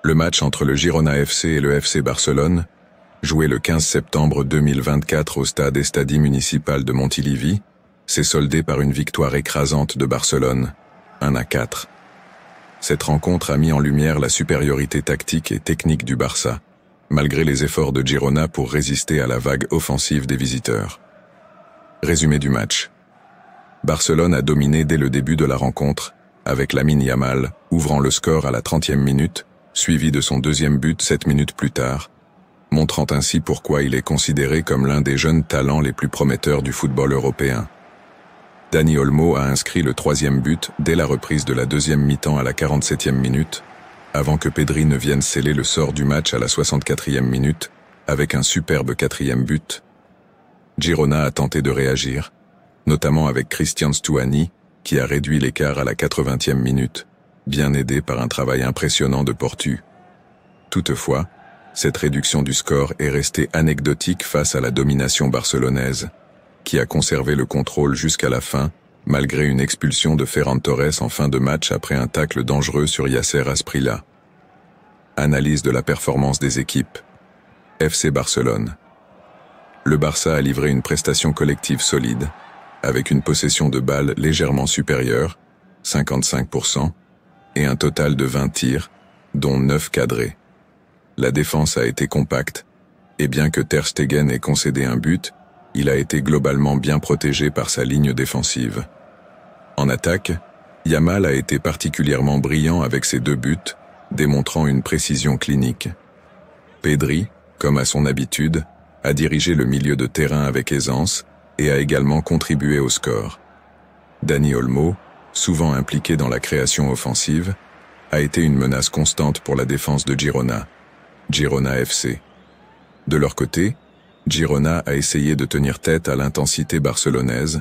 Le match entre le Girona FC et le FC Barcelone, joué le 15 septembre 2024 au stade Estadi Municipal de Montilivi, s'est soldé par une victoire écrasante de Barcelone, 1-4. Cette rencontre a mis en lumière la supériorité tactique et technique du Barça, malgré les efforts de Girona pour résister à la vague offensive des visiteurs. Résumé du match. Barcelone a dominé dès le début de la rencontre, avec Lamine Yamal ouvrant le score à la 30e minute, suivi de son deuxième but 7 minutes plus tard, montrant ainsi pourquoi il est considéré comme l'un des jeunes talents les plus prometteurs du football européen. Dani Olmo a inscrit le troisième but dès la reprise de la deuxième mi-temps à la 47e minute, avant que Pedri ne vienne sceller le sort du match à la 64e minute, avec un superbe quatrième but. Girona a tenté de réagir, notamment avec Cristian Stuani, qui a réduit l'écart à la 80e minute, bien aidé par un travail impressionnant de Portu. Toutefois, cette réduction du score est restée anecdotique face à la domination barcelonaise, qui a conservé le contrôle jusqu'à la fin, malgré une expulsion de Ferran Torres en fin de match après un tacle dangereux sur Yasser Asprilla. Analyse de la performance des équipes. FC Barcelone. Le Barça a livré une prestation collective solide, avec une possession de balles légèrement supérieure, 55%, et un total de 20 tirs, dont 9 cadrés. La défense a été compacte, et bien que Ter Stegen ait concédé un but, il a été globalement bien protégé par sa ligne défensive. En attaque, Yamal a été particulièrement brillant avec ses 2 buts, démontrant une précision clinique. Pedri, comme à son habitude, a dirigé le milieu de terrain avec aisance et a également contribué au score. Dani Olmo, souvent impliqué dans la création offensive, a été une menace constante pour la défense de Girona FC. De leur côté, Girona a essayé de tenir tête à l'intensité barcelonaise,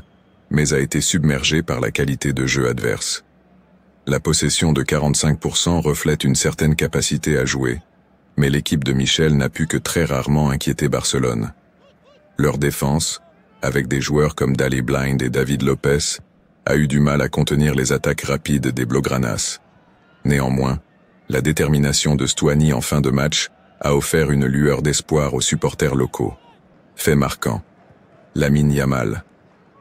mais a été submergé par la qualité de jeu adverse. La possession de 45% reflète une certaine capacité à jouer, mais l'équipe de Michel n'a pu que très rarement inquiéter Barcelone. Leur défense, avec des joueurs comme Daley Blind et David Lopez, a eu du mal à contenir les attaques rapides des Blaugranas. Néanmoins, la détermination de Stuani en fin de match a offert une lueur d'espoir aux supporters locaux. Fait marquant. Lamine Yamal,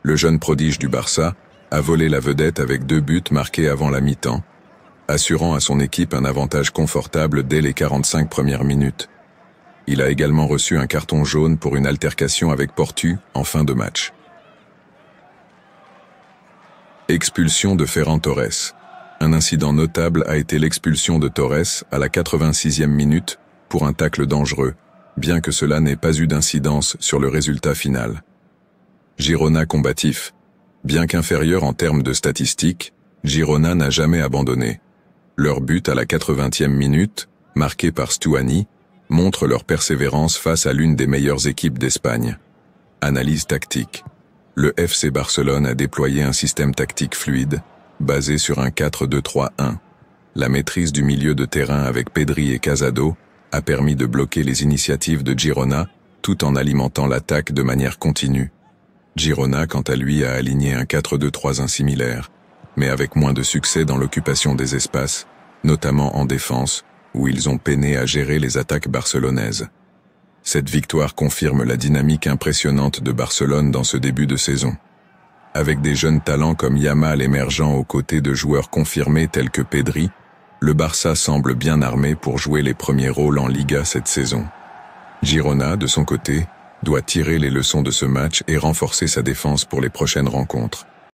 le jeune prodige du Barça, a volé la vedette avec 2 buts marqués avant la mi-temps, assurant à son équipe un avantage confortable dès les 45 premières minutes. Il a également reçu un carton jaune pour une altercation avec Portu en fin de match. Expulsion de Ferran Torres. Un incident notable a été l'expulsion de Torres à la 86e minute pour un tacle dangereux, bien que cela n'ait pas eu d'incidence sur le résultat final. Girona combatif. Bien qu'inférieur en termes de statistiques, Girona n'a jamais abandonné. Leur but à la 80e minute, marqué par Stuani, montre leur persévérance face à l'une des meilleures équipes d'Espagne. Analyse tactique. Le FC Barcelone a déployé un système tactique fluide, basé sur un 4-2-3-1. La maîtrise du milieu de terrain avec Pedri et Casado a permis de bloquer les initiatives de Girona, tout en alimentant l'attaque de manière continue. Girona, quant à lui, a aligné un 4-2-3-1 similaire, mais avec moins de succès dans l'occupation des espaces, notamment en défense, où ils ont peiné à gérer les attaques barcelonaises. Cette victoire confirme la dynamique impressionnante de Barcelone dans ce début de saison. Avec des jeunes talents comme Yamal émergeant aux côtés de joueurs confirmés tels que Pedri, le Barça semble bien armé pour jouer les premiers rôles en Liga cette saison. Girona, de son côté, doit tirer les leçons de ce match et renforcer sa défense pour les prochaines rencontres.